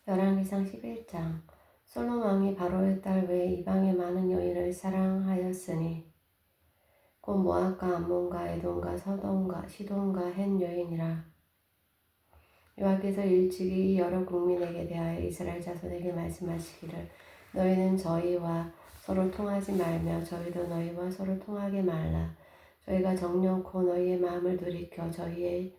열왕기상 11장. 솔로몬 왕이 바로의 딸 외에 이방의 많은 여인을 사랑하였으니 곧 모압과 암몬과 에돔과 서돔과 시돈과 헷 여인이라. 여호와께서 일찍이 여러 국민에게 대하여 이스라엘 자손에게 말씀하시기를 너희는 저희와 서로 통하지 말며 저희도 너희와 서로 통하게 말라. 저희가 정령코 너희의 마음을 돌이켜 저희의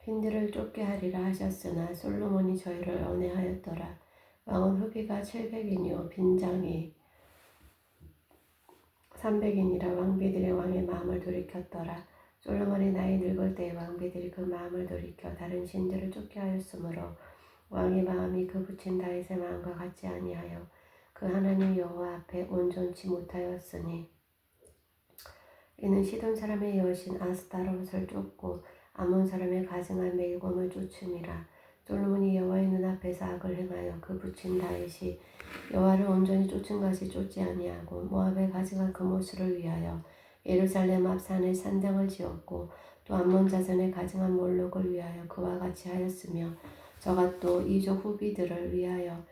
핀들을 쫓게 하리라 하셨으나 솔로몬이 저희를 언해하였더라. 왕은 후기가 700인이요 빈장이 300인이라. 왕비들의 왕의 마음을 돌이켰더라. 솔로몬이 나이 늙을 때에 왕비들이 그 마음을 돌이켜 다른 신들을 쫓게 하였으므로 왕의 마음이 그 붙인 다윗의 마음과 같지 아니하여 그 하나님 여호와 앞에 온전치 못하였으니 이는 시돈 사람의 여신 아스타롯을 쫓고 아몬 사람의 가증한 밀곰을 쫓음이라. 솔로몬이 여호와의 눈앞에서 악을 행하여 그 붙인 다윗이 여호와를 온전히 쫓은 것이 쫓지 아니하고 모압의 가증한 그모스를 위하여 예루살렘 앞 산에 산당을 지었고 또 암몬 자손의 가증한 몰록을 위하여 그와 같이 하였으며 저가 또 이족 후비들을 위하여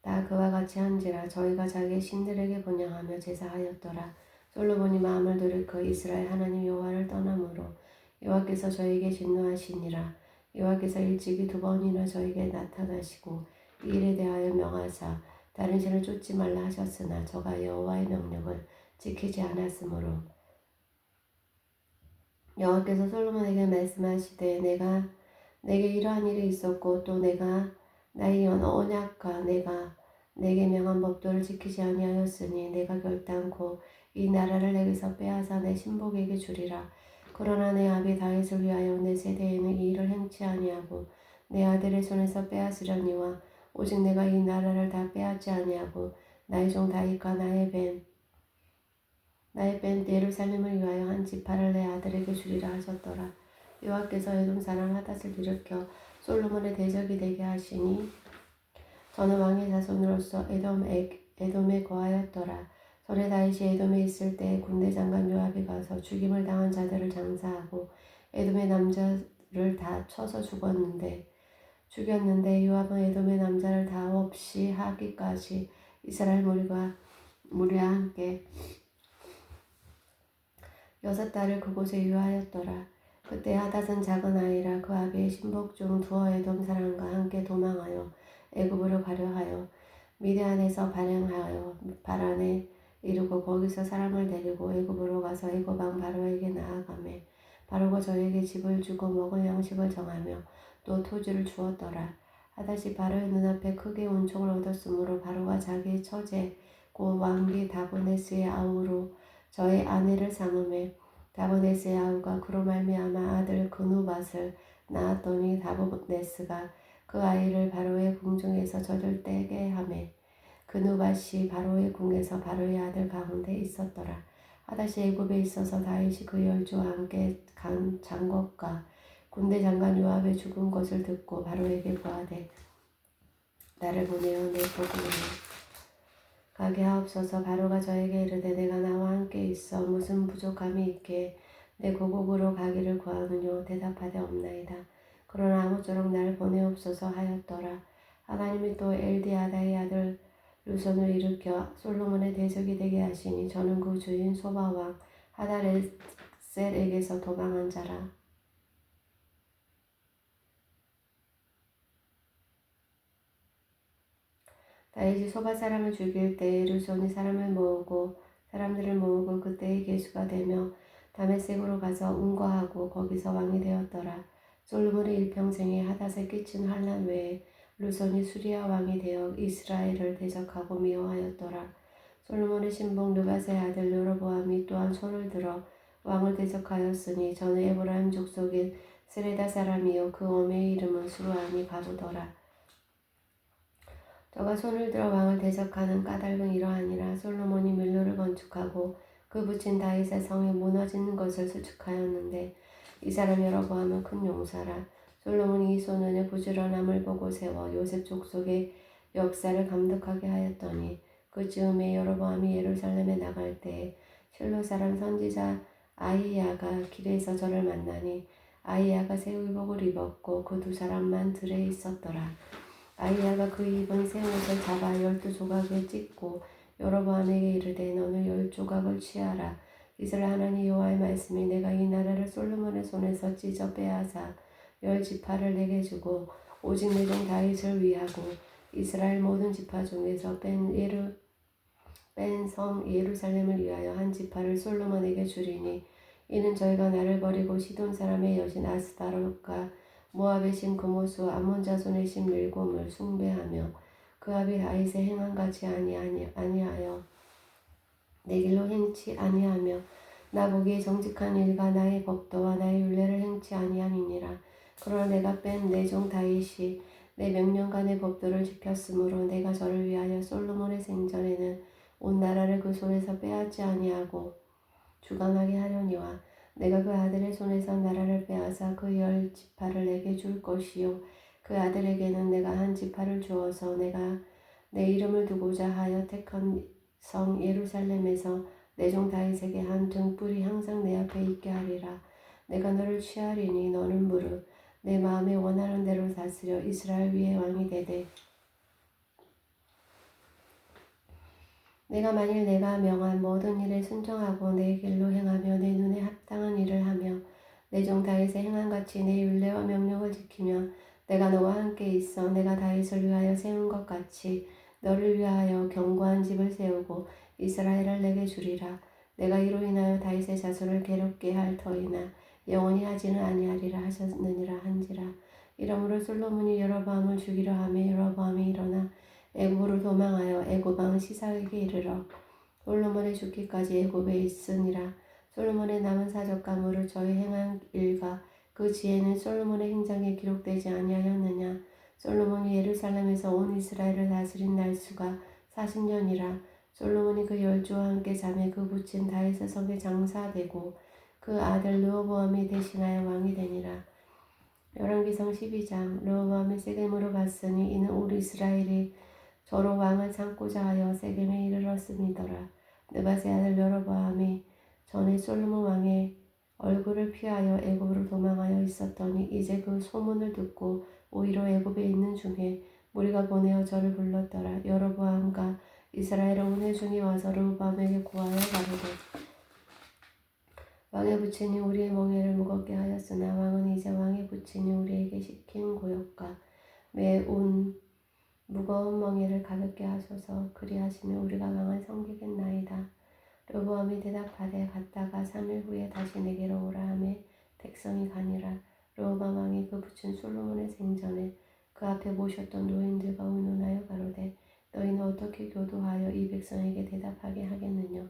다 그와 같이 한지라. 저희가 자기의 신들에게 번영하며 제사하였더라. 솔로몬이 마음을 돌이켜 이스라엘 하나님 여호와를 떠나므로 여호와께서 저에게 진노하시니라. 여호와께서 일찍이 2번이나 저에게 나타나시고 이 일에 대하여 명하사 다른 신을 쫓지 말라 하셨으나 저가 여호와의 명령을 지키지 않았으므로 여호와께서 솔로몬에게 말씀하시되 내게 이러한 일이 있었고 또 내가 나의 언약과 내가 내게 명한 법도를 지키지 아니하였으니 내가 결단코 이 나라를 내게서 빼앗아 내 신복에게 주리라. 그러나 내 아비 다윗을 위하여 내 세대에는 이 일을 행치 아니하고 내 아들의 손에서 빼앗으려니와 오직 내가 이 나라를 다 빼앗지 아니하고 나의 종 다윗과 나의 뺀 예루살렘을 위하여 한 지파를 내 아들에게 주리라 하셨더라. 여호와께서 에돔 사람 하닷을 일으켜 솔로몬의 대적이 되게 하시니 저는 왕의 자손으로서 에돔에 거하였더라. 전에 다윗이 에돔에 있을 때 군대 장관 요압이 가서 죽임을 당한 자들을 장사하고 에돔의 남자를 다 쳐서 죽였는데 요압은 에돔의 남자를 다 없이 하기까지 이스라엘 무리와 함께 6달을 그곳에 유하였더라. 그때 하닷은 작은 아이라 그 아비의 신복 중 두어 에돔 사람과 함께 도망하여 애굽으로 가려 하여 미디안에서 바란에 이르고 거기서 사람을 데리고 애굽으로 가서 애굽 왕 바로에게 나아가매 바로가 저에게 집을 주고 먹을 양식을 정하며 또 토지를 주었더라. 하닷이 바로의 눈앞에 크게 은총을 얻었으므로 바로가 자기의 처제 곧 왕비 다보네스의 아우로 저의 아내를 삼음에 다보네스의 아우가 그로 말미암아 아들 그누밧을 낳았더니 다보네스가 그 아이를 바로의 궁중에서 젖을 떼게 하매 그누밧이 바로의 궁에서 바로의 아들 가운데 있었더라. 하닷이 애굽에 있어서 다윗이 그 열조와 함께 간 장것과 군대 장관 요압의 죽은 것을 듣고 바로에게 고하되 나를 보내어 내 고국으로 가게 하옵소서. 바로가 저에게 이르되 내가 나와 함께 있어 무슨 부족함이 있게 내 고국으로 가기를 구하느뇨. 대답하되 없나이다. 그러나 아무쪼록 나를 보내옵소서 하였더라. 하나님이 또 엘디아다의 아들 루손을 일으켜 솔로몬의 대적이 되게 하시니 저는 그 주인 소바왕 하닷에셀에게서 도망한 자라. 다윗이 소바 사람을 죽일 때에 루손이 사람들을 모으고 그때의 계수가 되며 다메섹으로 가서 운거하고 거기서 왕이 되었더라. 솔로몬의 일평생에 하닷에 끼친 환난 외에 루손이 수리아 왕이 되어 이스라엘을 대적하고 미워하였더라. 솔로몬의 신복 느밧의 아들 여로보암이 또한 손을 들어 왕을 대적하였으니 저는 에브라임 족속인 스레다 사람이요 그 어미의 이름은 수루아니 가부더라. 저가 손을 들어 왕을 대적하는 까닭은 이러하니라. 솔로몬이 밀로를 건축하고 그 붙인 다윗의 성이 무너지는 것을 수축하였는데 이 사람 여로보암은 큰 용사라. 솔로몬이 이 소년의 부지런함을 보고 세워 요셉 족속의 역사를 감독하게 하였더니 그 즈음에 여로보암이 예루살렘에 나갈 때에 실로 사람 선지자 아히야가 길에서 저를 만나니 아히야가 새 의복을 입었고 그 2사람만 들에 있었더라. 아이야가 그 입은 새 옷을 잡아 12조각에 찢고 여로보암에게 이르되 너는 10조각을 취하라. 이스라엘 하나님 여호와의 말씀이 내가 이 나라를 솔로몬의 손에서 찢어 빼앗아 10지파를 내게 주고 오직 내 종 다윗을 위하고 이스라엘 모든 지파 중에서 뺀 성 예루살렘을 위하여 한 지파를 솔로몬에게 주리니 이는 저희가 나를 버리고 시돈 사람의 여신 아스타롯과 모압의 신 그모스 암몬 자손의 신 밀곰을 숭배하며 그 아비 다윗의 행한 같이 아니하여 내 길로 행치 아니하며 나 보기에 정직한 일과 나의 법도와 나의 율례를 행치 아니함이니라. 그러나 내가 뺀 내 종 다윗이 내 명령과 내 법도를 지켰으므로 내가 저를 위하여 솔로몬의 생전에는 온 나라를 그 손에서 빼앗지 아니하고 주강하게 하려니와 내가 그 아들의 손에서 나라를 빼앗아 그 10지파를 내게 줄 것이요 그 아들에게는 내가 한 지파를 주어서 내가 내 이름을 두고자 하여 택한 성 예루살렘에서 내 종 다윗에게 한 등불이 항상 내 앞에 있게 하리라. 내가 너를 취하리니 너는 무릇 내 마음에 원하는 대로 다스려 이스라엘 위에 왕이 되되 내가 만일 내가 명한 모든 일에 순종하고 내 길로 행하며 내 눈에 합당한 일을 하며 내 종 다윗의 행한 같이 내 율례와 명령을 지키며 내가 너와 함께 있어 내가 다윗을 위하여 세운 것 같이 너를 위하여 견고한 집을 세우고 이스라엘을 내게 주리라. 내가 이로 인하여 다윗의 자손을 괴롭게 할 터이나 영원히 하지는 아니하리라 하셨느니라 한지라. 이러므로 솔로몬이 여로보암을 죽이려 하며 여로보암이 일어나 애굽으로 도망하여 애굽 왕 시사에게 이르러 솔로몬의 죽기까지 애굽에 있으니라. 솔로몬의 남은 사적과 무릇 저의 행한 일과 그 지혜는 솔로몬의 행장에 기록되지 아니하였느냐. 솔로몬이 예루살렘에서 온 이스라엘을 다스린 날수가 40년이라. 솔로몬이 그 10주와 함께 잠에 그 부친 다윗의 성에 장사되고 그 아들 르호보암이 대신하여 왕이 되니라. 열왕기상 12장. 르호보암이 세겜으로 갔으니 이는 올 이스라엘이 저로 왕을 삼고자 하여 세겜에 이르렀음이더라. 느밧의 아들 여로보암이 전에 솔로몬 왕의 얼굴을 피하여 애굽으로 도망하여 있었더니 이제 그 소문을 듣고 오히려 애굽에 있는 중에 무리가 보내어 저를 불렀더라. 여로보암과 이스라엘 온 회중이 와서 르호보암에게 고하여 가로되 왕의 부친이 우리의 멍에를 무겁게 하였으나 왕은 이제 왕의 부친이 우리에게 시킨 고역과 매운 무거운 멍에를 가볍게 하소서. 그리하시면 우리가 왕을 섬기겠나이다. 르호보암이 대답하되 갔다가 3일 후에 다시 내게로 오라 하며 백성이 가니라. 르호보암 왕이 그 부친 솔로몬의 생전에 그 앞에 모셨던 노인들과 의논하여 가로되 너희는 어떻게 교도하여 이 백성에게 대답하게 하겠느냐.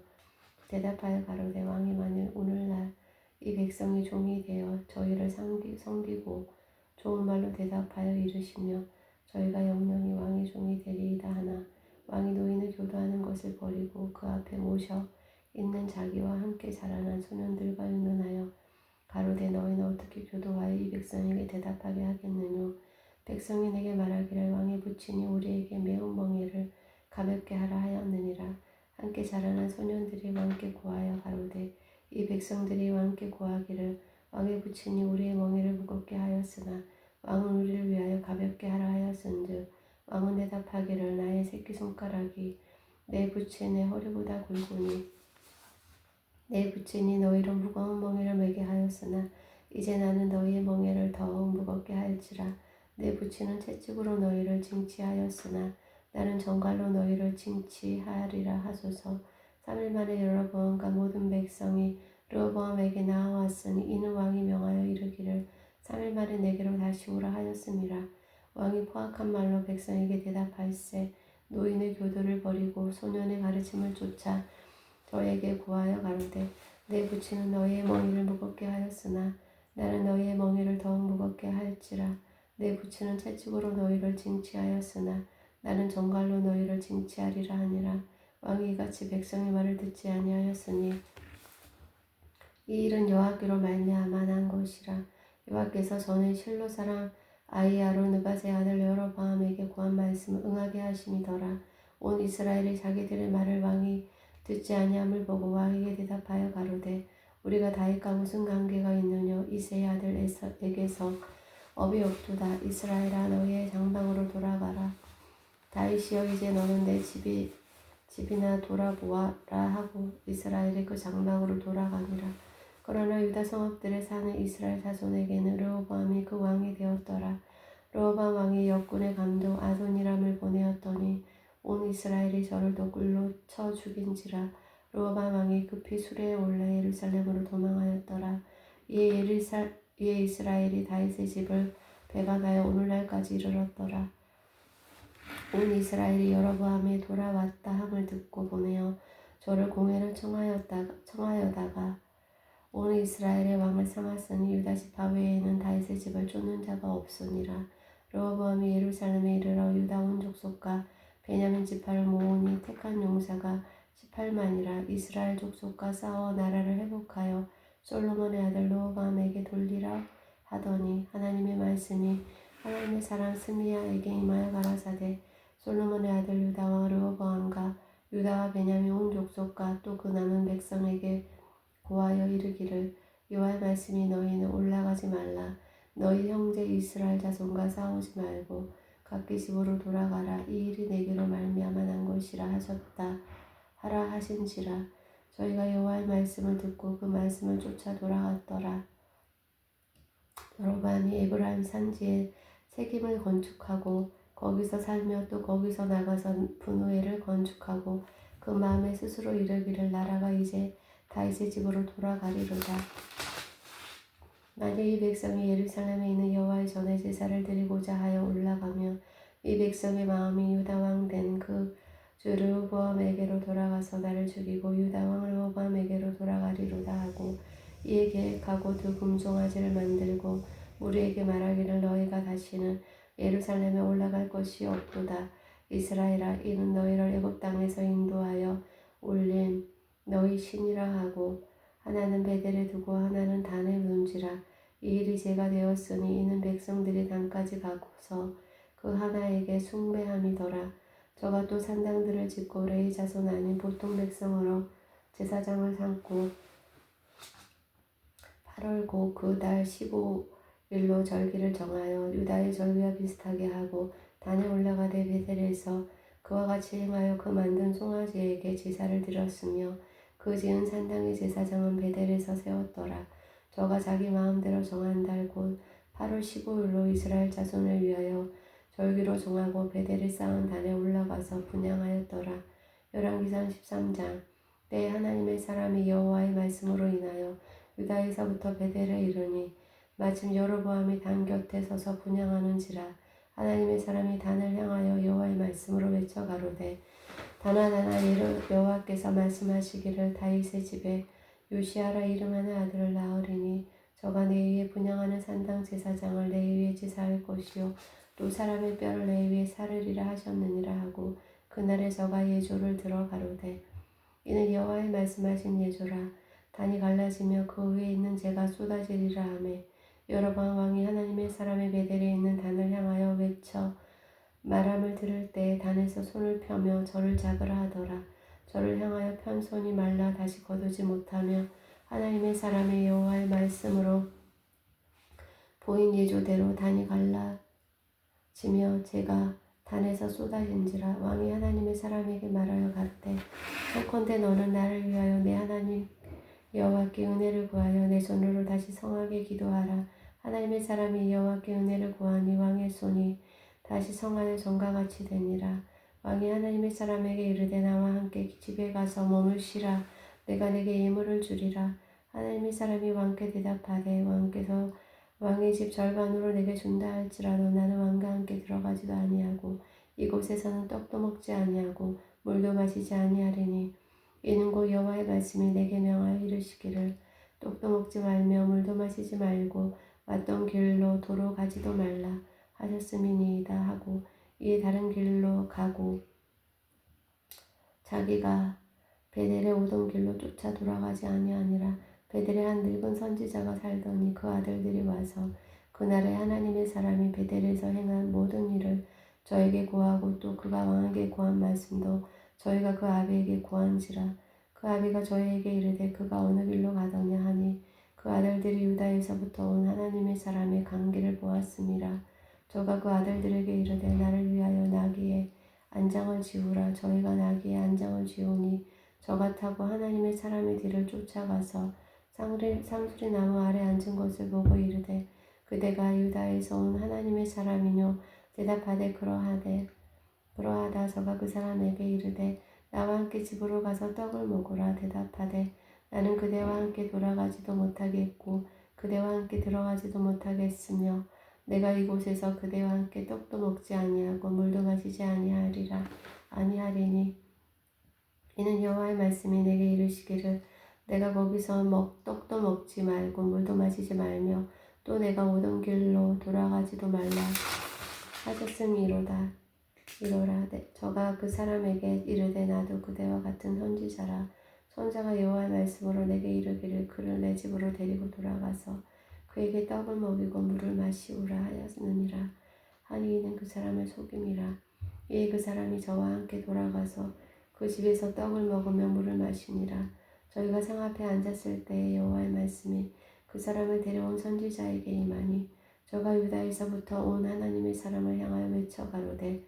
대답하여 가로되 왕이 만일 오늘날 이 백성이 종이 되어 저희를 섬기고 좋은 말로 대답하여 이르시며 저희가 영영이 왕의 종이 되리이다 하나 왕이 노인을 교도하는 것을 버리고 그 앞에 모셔 있는 자기와 함께 자라난 소년들과 의논하여 가로되 너희는 어떻게 교도하여 이 백성에게 대답하게 하겠느뇨. 백성이 내게 말하기를 왕의 부친이 우리에게 매운 멍에를 가볍게 하라 하였느니라. 함께 자라난 소년들이 왕께 고하여 가로되 이 백성들이 왕께 고하기를 왕의 부친이 우리의 멍에를 무겁게 하였으나 왕은 우리를 위하여 가볍게 하라 하였은즉 왕은 대답하기를 나의 새끼손가락이 내 부친의 허리보다 굵으니 내 부친이 너희로 무거운 멍에를 매게 하였으나 이제 나는 너희의 멍에를 더욱 무겁게 할지라. 내 부친은 채찍으로 너희를 징치하였으나 나는 정갈로 너희를 징치하리라 하소서. 3일 만에 여로보암과 모든 백성이 르호보암에게 나아왔으니 이는 왕이 명하여 이르기를 3일 만에 내게로 다시 오라 하였음이라. 왕이 포악한 말로 백성에게 대답할세 노인의 교도를 버리고 소년의 가르침을 쫓아 저에게 고하여 가로되 내 부친은 너희의 멍에를 무겁게 하였으나 나는 너희의 멍에를 더욱 무겁게 할지라. 내 부친은 채찍으로 너희를 징치하였으나 나는 정갈로 너희를 징치하리라 하니라. 왕이 이같이 백성의 말을 듣지 아니하였으니 이 일은 여호와께로 말미암아 난 것이라. 여호와께서 전에 실로 사람 아히야로 느밧의 아들 여로보암에게 고한 말씀을 응하게 하심이더라. 온 이스라엘이 자기들의 말을 왕이 듣지 아니함을 보고 왕에게 대답하여 가로되 우리가 다윗과 무슨 관계가 있느뇨. 이새의 아들 에게서 업이 없도다. 이스라엘아 너희의 장방으로 돌아가라. 다윗이여 이제 너는 내 집이나 돌아보아라 하고 이스라엘이 그 장막으로 돌아가니라. 그러나 유다 성읍들에 사는 이스라엘 자손에게는 르호보암이 그 왕이 되었더라. 르호보암 왕이 역군의 감독 아도니람을 보내었더니 온 이스라엘이 저를 독굴로 쳐 죽인지라. 르호보암 왕이 급히 수레에 올라 예루살렘으로 도망하였더라. 이에 이스라엘이 다윗의 집을 배반하여 오늘날까지 이르렀더라. 온 이스라엘이 여로보암이 돌아왔다 함을 듣고 보내어 저를 공회를 청하여다가 온 이스라엘의 왕을 삼았으니 유다 지파 외에는 다윗의 집을 쫓는 자가 없으니라. 르호보암이 예루살렘에 이르러 유다 온 족속과 베냐민 지파를 모으니 택한 용사가 18만이라. 이스라엘 족속과 싸워 나라를 회복하여 솔로몬의 아들 르호보암에게 돌리라 하더니 하나님의 말씀이 하나님의 사람 스미야에게 임하여 가라사대 솔로몬의 아들 유다 왕 르호보암과 유다와 베냐민 온 족속과 또 그 남은 백성에게 고하여 이르기를 여호와의 말씀이 너희는 올라가지 말라. 너희 형제 이스라엘 자손과 싸우지 말고 각기 집으로 돌아가라. 이 일이 내게로 말미암아 난 것이라 하셨다 하라 하신지라. 저희가 여호와의 말씀을 듣고 그 말씀을 쫓아 돌아갔더라. 여로보암이 에브라임 산지에 세김을 건축하고 거기서 살며 또 거기서 나가서 분우엘을 건축하고 그 마음에 스스로 이르기를 나라가 이제 다윗의 집으로 돌아가리로다. 만일 이 백성이 예루살렘에 있는 여호와의 전에 제사를 드리고자 하여 올라가며 이 백성의 마음이 유다 왕 된 그 주 르호보암에게로 돌아가서 나를 죽이고 유다 왕 르호보암에게로 돌아가리로다 하고 이에 계획하고 두 금송아지를 만들고 우리에게 말하기를 너희가 다시는 예루살렘에 올라갈 것이 없도다. 이스라엘아 이는 너희를 애굽 땅에서 인도하여 올린 너희 신이라 하고 하나는 베델에 두고 하나는 단에 둔지라. 이 일이 제가 되었으니 이는 백성들이 단까지 가고서 그 하나에게 숭배함이더라. 저가 또 산당들을 짓고 레위 자손 아닌 보통 백성으로 제사장을 삼고 8월 곧 그 달 15일로 절기를 정하여 유다의 절기와 비슷하게 하고 단에 올라가되 베델에서 그와 같이 행하여 그 만든 송아지에게 제사를 드렸으며 그 지은 산당의 제사장은 베델에서 세웠더라. 저가 자기 마음대로 정한 달 곧 8월 15일로 이스라엘 자손을 위하여 절기로 정하고 베델에 쌓은 단에 올라가서 분향하였더라. 열왕기상 13장. 때에 하나님의 사람이 여호와의 말씀으로 인하여 유다에서부터 베델에 이르니 마침 여로보암이 단 곁에 서서 분향하는지라. 하나님의 사람이 단을 향하여 여호와의 말씀으로 외쳐 가로되 다나 여호와께서 말씀하시기를 다윗의 집에 요시아라 이름하는 아들을 낳으리니 저가 내 위에 분향하는 산당 제사장을 내 위에 지사할 것이요 또 사람의 뼈를 내 위에 사르리라 하셨느니라 하고 그날에 저가 예조를 들어 가로되 이는 여호와의 말씀하신 예조라. 단이 갈라지며 그 위에 있는 재가 쏟아지리라 하매 여로보암 왕이 하나님의 사람의 베델에 있는 단을 향하여 외쳐 말함을 들을 때 단에서 손을 펴며 저를 잡으라 하더라. 저를 향하여 편 손이 말라 다시 거두지 못하며 하나님의 사람의 여호와의 말씀으로 보인 예조대로 단이 갈라지며 재가 단에서 쏟아진지라. 왕이 하나님의 사람에게 말하여 가로되 청컨대 너는 나를 위하여 내 하나님 여호와께 은혜를 구하여 내 손으로 다시 성하게 기도하라. 하나님의 사람이 여호와께 은혜를 구하니 왕의 손이 다시 성 안에 전과 같이 되니라. 왕이 하나님의 사람에게 이르되 나와 함께 집에 가서 머물 쉬라. 내가 내게 예물을 주리라. 하나님의 사람이 왕께 대답하되 왕께서 왕의 집 절반으로 내게 준다 할지라도 나는 왕과 함께 들어가지도 아니하고 이곳에서는 떡도 먹지 아니하고 물도 마시지 아니하리니 이는 곧 여호와의 말씀이 내게 명하여 이르시기를 떡도 먹지 말며 물도 마시지 말고 왔던 길로 도로 가지도 말라 하셨음이니이다 하고 이에 다른 길로 가고 자기가 베델에 오던 길로 쫓아 돌아가지 아니하니라. 베델에 한 늙은 선지자가 살더니 그 아들들이 와서 그날에 하나님의 사람이 베델에서 행한 모든 일을 저에게 고하고 또 그가 왕에게 고한 말씀도 저희가 그 아비에게 고한지라. 그 아비가 저희에게 이르되 그가 어느 길로 가더냐 하니 그 아들들이 유다에서부터 온 하나님의 사람의 강기를 보았음이라. 저가 그 아들들에게 이르되 나를 위하여 나귀에 앉아 안장을 지우라. 저희가 나귀의 안장을 지우니 저가 타고 하나님의 사람의 뒤를 쫓아가서 상수리 나무 아래 앉은 것을 보고 이르되 그대가 유다에서 온 하나님의 사람이뇨. 대답하되 그러하다. 저가 그 사람에게 이르되 나와 함께 집으로 가서 떡을 먹으라. 대답하되 나는 그대와 함께 돌아가지도 못하겠고 그대와 함께 들어가지도 못하겠으며 내가 이곳에서 그대와 함께 떡도 먹지 아니하고 물도 마시지 아니하리니 이는 여호와의 말씀이 내게 이르시기를 내가 거기서 떡도 먹지 말고 물도 마시지 말며 또 내가 오던 길로 돌아가지도 말라 하셨음이로라. 저가 그 사람에게 이르되 나도 그대와 같은 선지자라. 선자가 여호와의 말씀으로 내게 이르기를 그를 내 집으로 데리고 돌아가서 그에게 떡을 먹이고 물을 마시우라 하였느니라 하니 이는 그 사람을 속임이라. 이에 그 사람이 저와 함께 돌아가서 그 집에서 떡을 먹으며 물을 마시니라. 저희가 상 앞에 앉았을 때에 여호와의 말씀이 그 사람을 데려온 선지자에게 임하니 저가 유다에서부터 온 하나님의 사람을 향하여 외쳐 가로되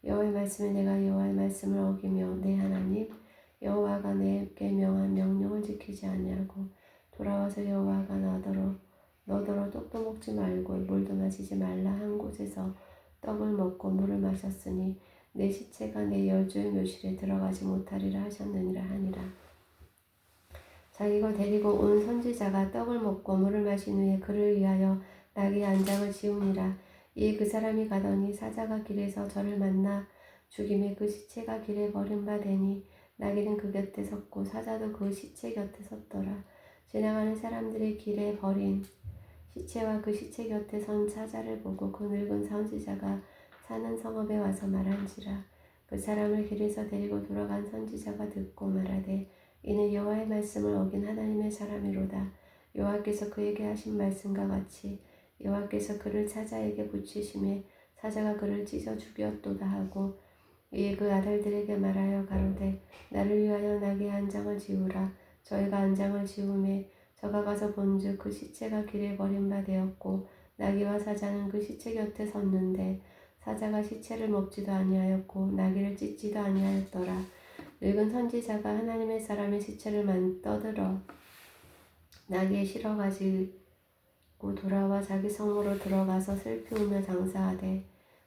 여호와의 말씀에 내가 여호와의 말씀을 어기며 내 하나님 여호와가 내게 명한 명령을 지키지 아니하고 돌아와서 여호와가 너더러 떡도 먹지 말고 물도 마시지 말라 한 곳에서 떡을 먹고 물을 마셨으니 내 시체가 내 열조의 묘실에 들어가지 못하리라 하셨느니라 하니라. 자기가 데리고 온 선지자가 떡을 먹고 물을 마신 후에 그를 위하여 나귀의 안장을 지우니라. 이에 그 사람이 가더니 사자가 길에서 저를 만나 죽임에 그 시체가 길에 버림받으니 나귀는 그 곁에 섰고 사자도 그 시체 곁에 섰더라. 지나가는 사람들이 길에 버린 시체와 그 시체 곁에 선 사자를 보고 그 늙은 선지자가 사는 성읍에 와서 말한지라. 그 사람을 길에서 데리고 돌아간 선지자가 듣고 말하되 이는 여호와의 말씀을 어긴 하나님의 사람이로다. 여호와께서 그에게 하신 말씀과 같이 여호와께서 그를 사자에게 붙이심에 사자가 그를 찢어 죽였도다 하고 이에 그 아들들에게 말하여 가로되 나를 위하여 나귀의 안장을 지우라. 저희가 안장을 지우매 저가 가서 본즉 그 시체가 길에 버림받았고 나귀와 사자는 그 시체 곁에 섰는데 사자가 시체를 먹지도 아니하였고 나귀를 찢지도 아니하였더라. 늙은 선지자가 하나님의 사람의 시체를 떠들어 나귀에 실어 가지고 돌아와 자기 성으로 들어가서 슬피 울며 장사하되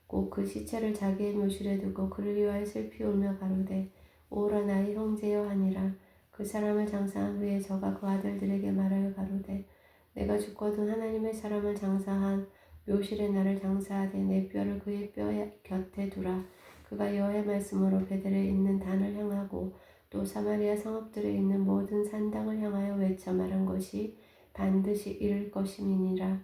곧 그 시체를 자기의 묘실에 두고 그를 위하여 슬피 울며 가로되 오라 나의 형제여 하니라. 그 사람을 장사한 후에 저가 그 아들들에게 말하여 가로되 내가 죽거든 하나님의 사람을 장사한 묘실에 나를 장사하되 내 뼈를 그의 뼈 곁에 두라. 그가 여호와의 말씀으로 베델에 있는 단을 향하고 또 사마리아 성읍들에 있는 모든 산당을 향하여 외쳐 말한 것이 반드시 이룰 것임이니라.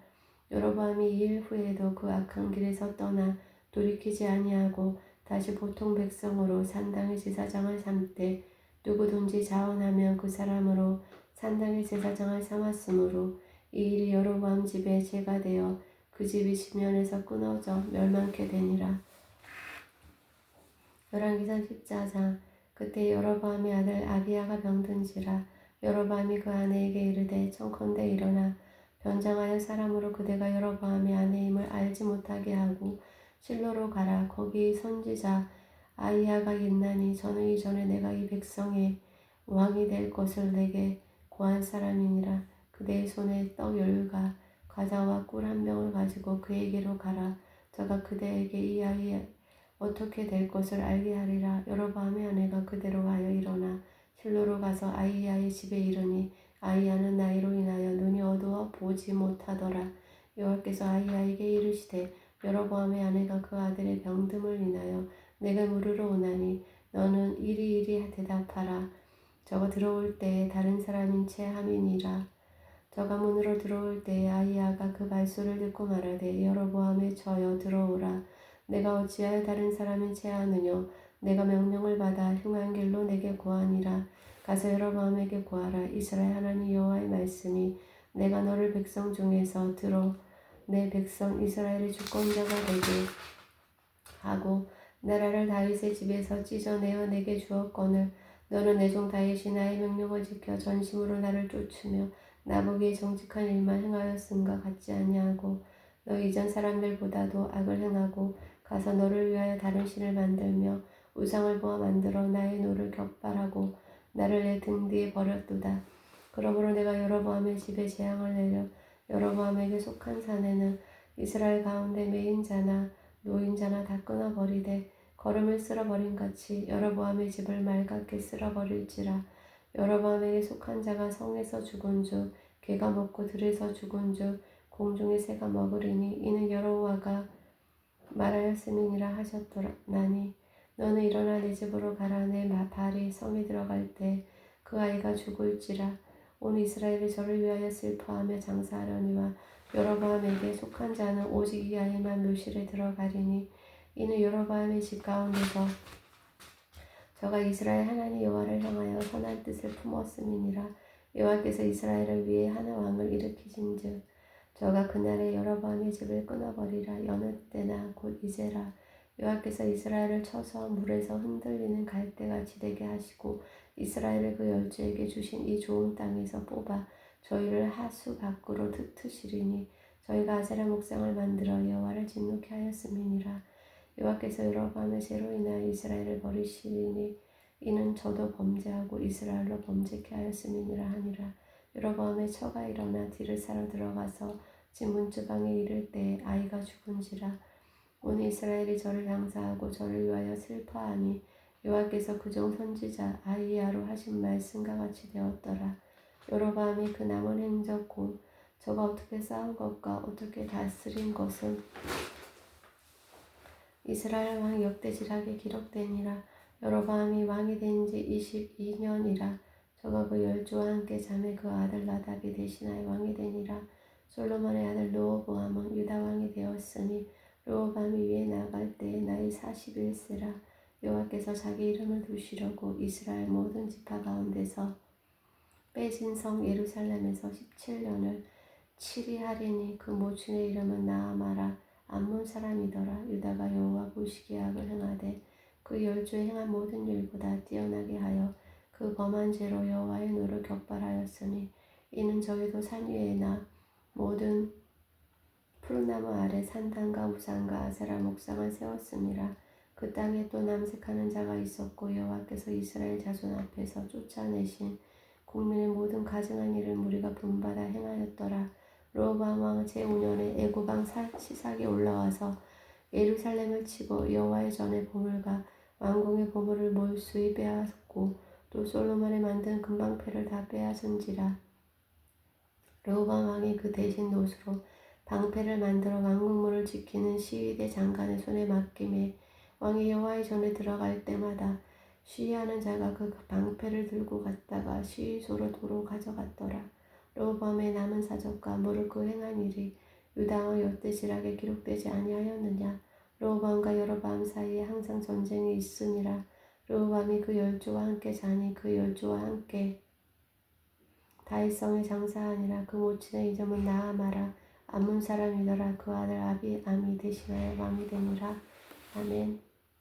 여로보암이 이 일 후에도 그 악한 길에서 떠나 돌이키지 아니하고 다시 보통 백성으로 산당의 제사장을 삼되 누구든지 자원하면 그 사람으로 산당의 제사장을 삼았으므로 이 일이 여로보암 집에 죄가 되어 그 집이 시면에서 끊어져 멸망케 되니라. 열왕기상 14장. 그때 여로보암의 아들 아비야가 병든지라. 여로보암이 그 아내에게 이르되 청컨대 일어나 변장하여 사람으로 그대가 여로보암의 아내임을 알지 못하게 하고 실로로 가라. 거기 선지자 아히야가 있나니 저는 이전에 내가 이 백성의 왕이 될 것을 내게 고한 사람이니라. 그대의 손에 떡 10가 과자와 꿀 한 병을 가지고 그에게로 가라. 저가 그대에게 이 아이 어떻게 될 것을 알게 하리라. 여로보암의 아내가 그대로 하여 일어나 실로로 가서 아히야의 집에 이르니 아히야는 나이로 인하여 눈이 어두워 보지 못하더라. 여호와께서 아히야에게 이르시되 여로보암의 아내가 그 아들의 병듦을 인하여 내가 물으러 오나니 너는 이리이리 대답하라. 저가 들어올 때에 다른 사람인 채 함이니라. 저가 문으로 들어올 때에 아히야가 그 발소를 듣고 말하되 여로보암의 저여 들어오라. 내가 어찌하여 다른 사람인 채 하느뇨. 내가 명령을 받아 흉한 길로 내게 고하니라. 가서 여로보암에게 고하라. 이스라엘 하나님 여호와의 말씀이 내가 너를 백성 중에서 들어 내 백성 이스라엘의 주권자가 되게 하고 나라를 다윗의 집에서 찢어내어 내게 주었거늘 너는 내 종 다윗이 나의 명령을 지켜 전심으로 나를 쫓으며 나보기에 정직한 일만 행하였음과 같지 아니하고 너 이전 사람들보다도 악을 행하고 가서 너를 위하여 다른 신을 만들며 우상을 보아 만들어 나의 노를 격발하고 나를 내 등 뒤에 버렸도다. 그러므로 내가 여로보암의 집에 재앙을 내려 여로보암에게 속한 산에는 이스라엘 가운데 매인자나 노인자나 다 끊어버리되 거름을 쓸어버린 같이 여로보암의 집을 맑게 쓸어버릴지라. 여로보암에게 속한 자가 성에서 죽은 주 개가 먹고 들에서 죽은 주 공중의 새가 먹으리니 이는 여호와가 말하였음이니라 하셨더라나니 너는 일어나 내 집으로 가라. 내 발이 성에 들어갈 때 그 아이가 죽을지라. 온 이스라엘이 저를 위하여 슬퍼하며 장사하려니와 여로보암에게 속한 자는 오직 이 아이만 묘실에 들어가리니 이는 여로보암의 집 가운데서 저가 이스라엘 하나님 여호와를 향하여 선한 뜻을 품었음이니라. 여호와께서 이스라엘을 위해 하나 왕을 일으키신즉 저가 그날에 여로보암의 집을 끊어버리라. 여느 때나 곧 이제라. 여호와께서 이스라엘을 쳐서 물에서 흔들리는 갈대같이 되게 하시고 이스라엘을 그 열조에게 주신 이 좋은 땅에서 뽑아 저희를 하수 밖으로 흩으시리니 저희가 아세라 목상을 만들어 여호와를 진노케 하였음이니라. 여호와께서 여로보암의 죄로 인하여 이스라엘을 버리시리니 이는 저도 범죄하고 이스라엘로 범죄케 하였음이니라 하니라. 여로보암의 처가 일어나 뒤를 사러 들어가서 집 문주방에 이를 때에 아이가 죽은지라. 온 이스라엘이 저를 장사하고 저를 위하여 슬퍼하니 여호와께서 그종 선지자 아히야로 하신 말씀과 같이 되었더라. 여로보암이 그 남은 행적 곧 저가 어떻게 싸운 것과 어떻게 다스린 것은 이스라엘 왕 역대지락에 기록되니라. 여로보암이 왕이 된 지 22년이라. 저가 그 열조와 함께 잠에 그 아들 나답이 대신하여 왕이 되니라. 솔로몬의 아들 르호보암은 유다 왕이 되었으니 르호보암이 위에 나갈 때에 나이 41세라. 여호와께서 자기 이름을 두시려고 이스라엘 모든 지파 가운데서 빼진 성 예루살렘에서 17년을 치리하리니 그 모친의 이름은 나아마라. 암몬 사람이더라. 유다가 여호와 보시기에 악을 행하되 그 열조에 행한 모든 일보다 뛰어나게 하여 그 범한 죄로 여호와의 노를 격발하였으니 이는 저희도 산 위에나 모든 푸른나무 아래 산당과 우상과 아세라 목상을 세웠음이라. 그 땅에 또 남색하는 자가 있었고 여호와께서 이스라엘 자손 앞에서 쫓아내신 국민의 모든 가증한 일을 무리가 분받아 행하였더라. 르호보암 왕은 제5년에 애굽 왕 시삭이 올라와서 예루살렘을 치고 여호와의 전에 보물과 왕궁의 보물을 몰수히 빼앗고 또 솔로몬이 만든 금방패를 다 빼앗은지라. 르호보암 왕이 그 대신 노수로 방패를 만들어 왕궁문을 지키는 시위대 장관의 손에 맡김에 왕이 여호와의 전에 들어갈 때마다 시위하는 자가 그 방패를 들고 갔다가 시위소로 도로 가져갔더라. 르호보암의 남은 사적과 무릇 그 행한 일이 유다와 역대지락에 기록되지 아니하였느냐. 르호보암과 여로보암 사이에 항상 전쟁이 있으니라. 르호보암이 그 열조와 함께 자니 그 열조와 함께 다윗성에 장사하니라. 그 모친의 이름은 나아마라. 암몬 사람이더라. 그 아들 아비암이 대신하여 왕이 되니라. 아멘.